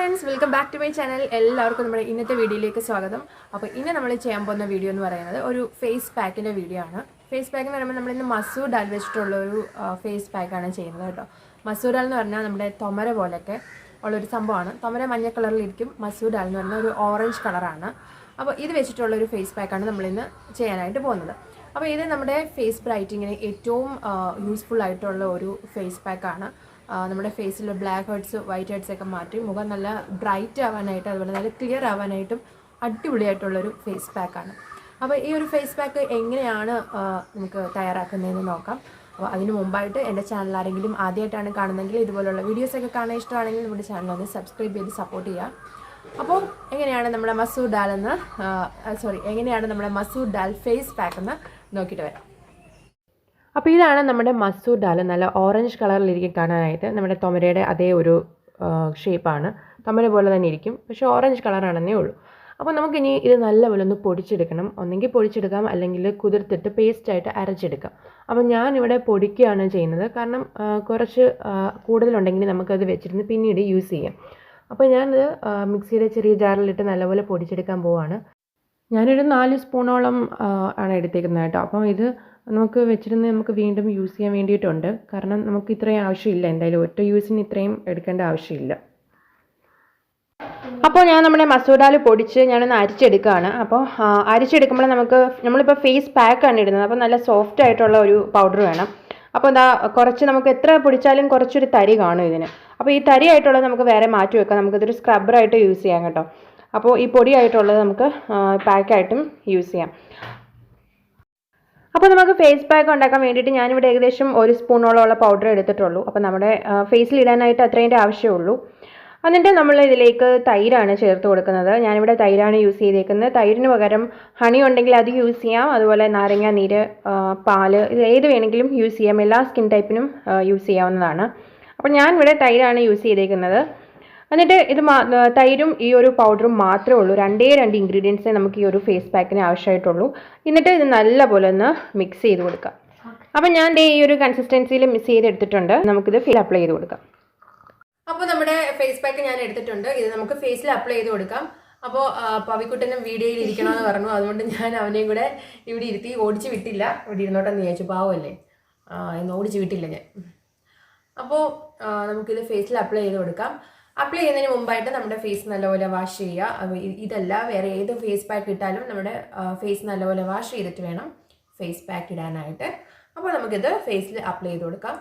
Friends, welcome back to my channel. എല്ലാവർക്കും നമ്മുടെ ഇന്നത്തെ വീഡിയോയിലേക്ക് സ്വാഗതം. അപ്പോൾ ഇന്ന് നമ്മൾ ചെയ്യാൻ പോകുന്ന വീഡിയോ എന്ന് പറയുന്നത് ഒരു ഫേസ് പാക്കിൻ്റെ വീഡിയോ ആണ്. ഫേസ് പാക്ക് എന്ന് പറയുമ്പോൾ നമ്മളിന്ന് മസൂർ ഡാൽ വെച്ചിട്ടുള്ള ഒരു ഫേസ് പാക്കാണ് ചെയ്യുന്നത് കേട്ടോ. മസൂർ ഡാൽ എന്ന് പറഞ്ഞാൽ നമ്മുടെ തൊമര പോലെയൊക്കെ ഉള്ളൊരു സംഭവമാണ്. തൊമര മഞ്ഞ കളറിലിരിക്കും, മസൂർ ഡാൽ എന്ന് പറഞ്ഞാൽ ഒരു ഓറഞ്ച് കളറാണ്. അപ്പോൾ ഇത് വെച്ചിട്ടുള്ളൊരു ഫേസ് പാക്കാണ് നമ്മളിന്ന് ചെയ്യാനായിട്ട് പോകുന്നത്. അപ്പോൾ ഇത് നമ്മുടെ ഫേസ് ബ്രൈറ്റിങ്ങിന് ഏറ്റവും യൂസ്ഫുൾ ആയിട്ടുള്ള ഒരു ഫേസ് പാക്കാണ്. നമ്മുടെ ഫേസിൽ ബ്ലാക്ക് ഹെഡ്സ് വൈറ്റ് ഹെഡ്സ് ഒക്കെ മാറ്റി മുഖം നല്ല ബ്രൈറ്റ് ആവാനായിട്ട് അതുപോലെ നല്ല ക്ലിയർ ആവാനായിട്ടും അടിപൊളിയായിട്ടുള്ളൊരു ഫേസ് പാക്കാണ്. അപ്പോൾ ഈ ഒരു ഫേസ് പാക്ക് എങ്ങനെയാണ് നമുക്ക് തയ്യാറാക്കുന്നതെന്ന് നോക്കാം. അപ്പോൾ അതിന് മുമ്പായിട്ട് എൻ്റെ ചാനൽ ആരെങ്കിലും ആദ്യമായിട്ടാണ് കാണുന്നതെങ്കിൽ ഇതുപോലുള്ള വീഡിയോസൊക്കെ കാണാൻ ഇഷ്ടമാണെങ്കിൽ നമ്മുടെ ചാനൽ ഒന്ന് സബ്സ്ക്രൈബ് ചെയ്ത് സപ്പോർട്ട് ചെയ്യുക. അപ്പോൾ എങ്ങനെയാണ് നമ്മുടെ മസൂർ ഡാൽ ഫേസ് പാക്ക് എന്ന് നോക്കിയിട്ട് വരാം. അപ്പോൾ ഇതാണ് നമ്മുടെ മസൂർ ദാൽ. നല്ല ഓറഞ്ച് കളറിലിരിക്കും കാണാനായിട്ട്. നമ്മുടെ തൊമരയുടെ അതേ ഒരു ഷേപ്പാണ്, തൊമര പോലെ തന്നെ ഇരിക്കും, പക്ഷേ ഓറഞ്ച് കളറാണെന്നേ ഉള്ളൂ. അപ്പോൾ നമുക്കിനി ഇത് നല്ലപോലെ ഒന്ന് പൊടിച്ചെടുക്കണം. ഒന്നെങ്കിൽ പൊടിച്ചെടുക്കാം, അല്ലെങ്കിൽ കുതിർത്തിട്ട് പേസ്റ്റായിട്ട് അരച്ചെടുക്കാം. അപ്പോൾ ഞാനിവിടെ പൊടിക്കുകയാണ് ചെയ്യുന്നത്, കാരണം കുറച്ച് കൂടുതലുണ്ടെങ്കിൽ നമുക്കത് വെച്ചിരുന്ന് പിന്നീട് യൂസ് ചെയ്യാം. അപ്പോൾ ഞാനത് മിക്സിയുടെ ചെറിയ ജാറിലിട്ട് നല്ലപോലെ പൊടിച്ചെടുക്കാൻ പോവുകയാണ്. ഞാനൊരു 4 സ്പൂണോളം ആണ് എടുത്തേക്കുന്നത് കേട്ടോ. അപ്പോൾ ഇത് നമുക്ക് വെച്ചിരുന്ന് നമുക്ക് വീണ്ടും യൂസ് ചെയ്യാൻ വേണ്ടിയിട്ടുണ്ട്, കാരണം നമുക്ക് ഇത്രയും ആവശ്യമില്ല. എന്തായാലും ഒറ്റ യൂസിന് ഇത്രയും എടുക്കേണ്ട ആവശ്യമില്ല. അപ്പോൾ ഞാൻ നമ്മുടെ മസൂർ ദാൽ പൊടിച്ച് ഞാനൊന്ന് അരിച്ചെടുക്കുകയാണ്. അപ്പോൾ അരിച്ചെടുക്കുമ്പോൾ നമ്മളിപ്പോൾ ഫേസ് പാക്കാണ് ഇടുന്നത്, അപ്പോൾ നല്ല സോഫ്റ്റ് ആയിട്ടുള്ള ഒരു പൗഡർ വേണം. അപ്പോൾ കുറച്ച് നമുക്ക് എത്ര പൊടിച്ചാലും കുറച്ചൊരു തരി കാണും ഇതിന്. അപ്പോൾ ഈ തരി ആയിട്ടുള്ളത് നമുക്ക് വേറെ മാറ്റി വെക്കാം, നമുക്കിതൊരു സ്ക്രബ്ബറായിട്ട് യൂസ് ചെയ്യാം കേട്ടോ. അപ്പോൾ ഈ പൊടിയായിട്ടുള്ളത് നമുക്ക് പാക്കായിട്ടും യൂസ് ചെയ്യാം. അപ്പോൾ നമുക്ക് ഫേസ് പാക്ക് ഉണ്ടാക്കാൻ വേണ്ടിയിട്ട് ഞാനിവിടെ ഏകദേശം 1 സ്പൂണോളമുള്ള പൗഡർ എടുത്തിട്ടുള്ളൂ. അപ്പോൾ നമ്മുടെ ഫേസിൽ ഇടാനായിട്ട് അത്രേൻ്റെ ആവശ്യമുള്ളൂ. എന്നിട്ട് നമ്മൾ ഇതിലേക്ക് തൈരാണ് ചേർത്ത് കൊടുക്കുന്നത്. ഞാനിവിടെ തൈരാണ് യൂസ് ചെയ്തേക്കുന്നത്. തൈരിന് പകരം ഹണി ഉണ്ടെങ്കിൽ അത് യൂസ് ചെയ്യാം, അതുപോലെ നാരങ്ങ നീര്, പാല്, ഇത് ഏത് വേണമെങ്കിലും യൂസ് ചെയ്യാം. എല്ലാ സ്കിൻ ടൈപ്പിനും യൂസ് ചെയ്യാവുന്നതാണ്. അപ്പോൾ ഞാനിവിടെ തൈരാണ് യൂസ് ചെയ്തേക്കുന്നത്. എന്നിട്ട് ഇത് തൈരും ഈ ഒരു പൗഡറും മാത്രമേ ഉള്ളൂ, 2 ഇൻഗ്രീഡിയൻസേ നമുക്ക് ഈ ഒരു ഫേസ് പാക്കിന് ആവശ്യമായിട്ടുള്ളൂ. എന്നിട്ട് ഇത് നല്ലപോലെ ഒന്ന് മിക്സ് ചെയ്ത് കൊടുക്കാം. അപ്പം ഞാൻ ഈ ഒരു കൺസിസ്റ്റൻസിയിൽ മിക്സ് ചെയ്തെടുത്തിട്ടുണ്ട്. നമുക്കിത് അപ്ലൈ ചെയ്ത് കൊടുക്കാം. അപ്പോൾ നമ്മുടെ ഫേസ് പാക്ക് ഞാൻ എടുത്തിട്ടുണ്ട്. ഇത് നമുക്ക് ഫേസിൽ അപ്ലൈ ചെയ്ത് കൊടുക്കാം. അപ്പോൾ പവിക്കുട്ടനും വീഡിയോയിൽ ഇരിക്കണമെന്ന് പറഞ്ഞു, അതുകൊണ്ട് ഞാൻ അവനെയും കൂടെ ഇവിടെ ഇരുത്തി ഓടിച്ച് വിട്ടില്ല. ഇവിടെ ഇരുന്നോട്ടെന്ന് വിചാരിച്ചു, പാവമല്ലേ, ഇന്ന് ഓടിച്ച് വിട്ടില്ല ഞാൻ. അപ്പോൾ നമുക്കിത് ഫേസിൽ അപ്ലൈ ചെയ്ത് കൊടുക്കാം. അപ്ലൈ ചെയ്യുന്നതിന് മുമ്പായിട്ട് നമ്മുടെ ഫേസ് നല്ലപോലെ വാഷ് ചെയ്യുക. ഇതല്ല, വേറെ ഏത് ഫേസ് പാക്ക് ഇട്ടാലും നമ്മുടെ ഫേസ് നല്ലപോലെ വാഷ് ചെയ്തിട്ട് വേണം ഫേസ് പാക്ക് ഇടാനായിട്ട്. അപ്പോൾ നമുക്കിത് ഫേസിൽ അപ്ലൈ ചെയ്ത് കൊടുക്കാം.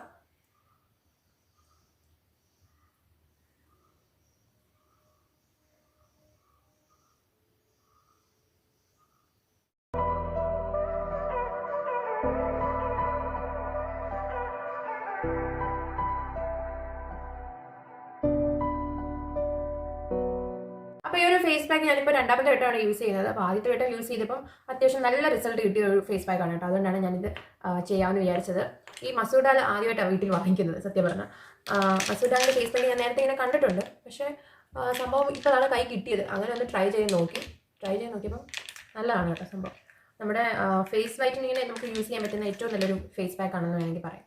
അപ്പോൾ ഈ ഒരു ഫേസ് പാക്ക് ഞാനിപ്പോൾ 2ാമത്തെ വട്ടമാണ് യൂസ് ചെയ്യുന്നത്. അപ്പോൾ ആദ്യത്തെ വട്ടം യൂസ് ചെയ്തപ്പം അത്യാവശ്യം നല്ല റിസൾട്ട് കിട്ടിയ ഒരു ഫേസ് പാക്കാണ് കേട്ടോ. അതുകൊണ്ടാണ് ഞാനിത് ചെയ്യാമെന്ന് വിചാരിച്ചത്. ഈ മസൂർ ദാൽ ആദ്യമായിട്ടാണ് വീട്ടിൽ വാങ്ങിക്കുന്നത് സത്യം പറഞ്ഞാൽ. മസൂർ ദാലിൻ്റെ ഫേസ് പാക്ക് ഞാൻ നേരത്തെ ഇങ്ങനെ കണ്ടിട്ടുണ്ട്, പക്ഷേ സംഭവം ഇപ്പോഴാണ് കൈ കിട്ടിയത്. അങ്ങനെ ഒന്ന് ട്രൈ ചെയ്ത് നോക്കിയപ്പം നല്ലതാണ് കേട്ടോ സംഭവം. നമ്മുടെ ഫേസ് വൈറ്റനിങ്ങിനെ നമുക്ക് യൂസ് ചെയ്യാൻ പറ്റുന്ന ഏറ്റവും നല്ലൊരു ഫേസ് പാക്ക് ആണെന്ന് വേണമെങ്കിൽ പറയാം.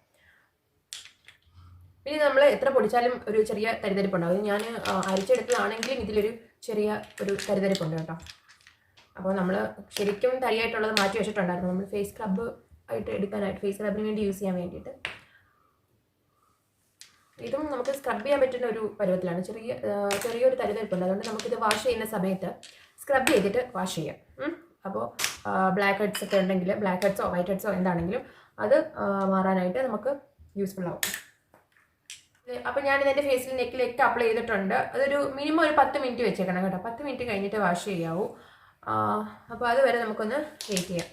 പിന്നെ നമ്മൾ എത്ര പൊടിച്ചാലും ഒരു ചെറിയ തരിതരിപ്പുണ്ടാവും. ഞാൻ അരിച്ചെടുത്തതാണെങ്കിലും ഇതിലൊരു ചെറിയ ഒരു തരിതരിപ്പുണ്ട് കേട്ടോ. അപ്പോൾ നമ്മൾ ശരിക്കും തരിയായിട്ടുള്ളത് മാറ്റി വെച്ചിട്ടുണ്ടായിരുന്നു, നമ്മൾ ഫേസ് സ്ക്രബ് ആയിട്ട് എടുക്കാനായിട്ട്, ഫേസ് സ്ക്രബിന് വേണ്ടി യൂസ് ചെയ്യാൻ വേണ്ടിയിട്ട്. ഇതും നമുക്ക് സ്ക്രബ് ചെയ്യാൻ പറ്റുന്ന ഒരു പരുവത്തിലാണ്. ചെറിയൊരു തരിതരിപ്പുണ്ട്, അതുകൊണ്ട് നമുക്കിത് വാഷ് ചെയ്യുന്ന സമയത്ത് സ്ക്രബ് ചെയ്തിട്ട് വാഷ് ചെയ്യാം. അപ്പോൾ ബ്ലാക്ക് ഹെഡ്സ് ഒക്കെ ഉണ്ടെങ്കിൽ, ബ്ലാക്ക് ഹെഡ്സോ വൈറ്റ് ഹെഡ്സോ എന്താണെങ്കിലും അത് മാറാനായിട്ട് നമുക്ക് യൂസ്ഫുൾ ആവും. അപ്പോൾ ഞാനിതെൻ്റെ ഫേസിൽ നെക്കിലേക്ക് അപ്ലൈ ചെയ്തിട്ടുണ്ട്. അതൊരു മിനിമം ഒരു 10 മിനിറ്റ് വെച്ചേക്കണം കേട്ടോ. 10 മിനിറ്റ് കഴിഞ്ഞിട്ട് വാഷ് ചെയ്യാവൂ. അപ്പോൾ അതുവരെ നമുക്കൊന്ന് വെയിറ്റ് ചെയ്യാം.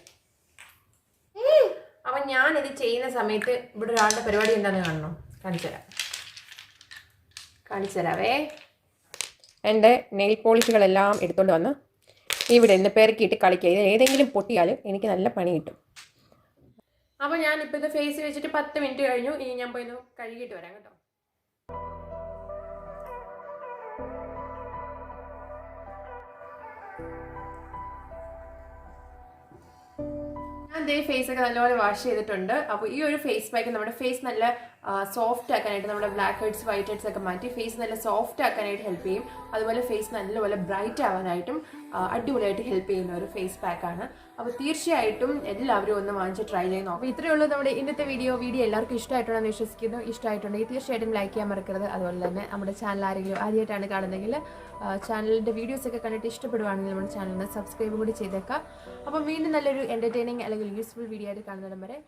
അപ്പം ഞാനിത് ചെയ്യുന്ന സമയത്ത് ഇവിടെ ഒരാളുടെ പരിപാടി എന്താണെന്ന് കാണിച്ചു തരാവേ. എൻ്റെ നെയിൽ പോളിഷുകളെല്ലാം എടുത്തുകൊണ്ട് വന്ന് ഇവിടെ നിന്ന് പെറുക്കിയിട്ട് കളിക്കുക. ഇത് ഏതെങ്കിലും പൊട്ടിയാൽ എനിക്ക് നല്ല പണി കിട്ടും. അപ്പോൾ ഞാനിപ്പോൾ ഇത് ഫേസ് വെച്ചിട്ട് 10 മിനിറ്റ് കഴിഞ്ഞു. ഇനി ഞാൻ പോയി ഒന്ന് കഴുകിയിട്ട് വരാം കേട്ടോ. ഞാൻ ഫേസ് ഒക്കെ നല്ലപോലെ വാഷ് ചെയ്തിട്ടുണ്ട്. അപ്പോൾ ഈ ഒരു ഫേസ് പാക്ക് നമ്മുടെ ഫേസ് നല്ല സോഫ്റ്റ് ആക്കാനായിട്ട് നമ്മുടെ ബ്ലാക്ക് ഹെഡ്സ് വൈറ്റ് ഹെഡ്സ് ഒക്കെ മാറ്റി ഫേസ് നല്ല സോഫ്റ്റ് ആക്കാനായിട്ട് ഹെൽപ്പ് ചെയ്യും. അതുപോലെ ഫേസ് നല്ലപോലെ ബ്രൈറ്റ് ആവാനായിട്ടും അടിപൊളിയായിട്ട് ഹെൽപ്പ് ചെയ്യുന്ന ഒരു ഫേസ് പാക്കാണ്. അപ്പോൾ തീർച്ചയായിട്ടും എല്ലാവരും ഒന്ന് വാങ്ങിച്ച് ട്രൈ ചെയ്ത് നോക്കും. അപ്പോൾ ഇത്രയേ ഉള്ളൂ നമ്മുടെ ഇന്നത്തെ വീഡിയോ എല്ലാവർക്കും ഇഷ്ടമായിട്ടുണ്ടെന്ന് വിശ്വസിക്കുന്നു. ഇഷ്ടമായിട്ടുണ്ടെങ്കിൽ തീർച്ചയായിട്ടും ലൈക്ക് ചെയ്യാൻ മറക്കരുത്. അതുപോലെ തന്നെ നമ്മുടെ ചാനൽ ആരെങ്കിലും ആദ്യമായിട്ടാണ് കാണുന്നതെങ്കിൽ ചാനലിൻ്റെ വീഡിയോസൊക്കെ കണ്ടിട്ട് ഇഷ്ടപ്പെടുവാണെങ്കിൽ നമ്മുടെ ചാനലിന് സബ്സ്ക്രൈബ് കൂടി ചെയ്തേക്കാം. അപ്പം വീണ്ടും നല്ലൊരു എൻ്റർടൈനിങ് അല്ലെങ്കിൽ യൂസ്ഫുൾ വീഡിയോ ആയിട്ട് കാണുന്നിടം വരെ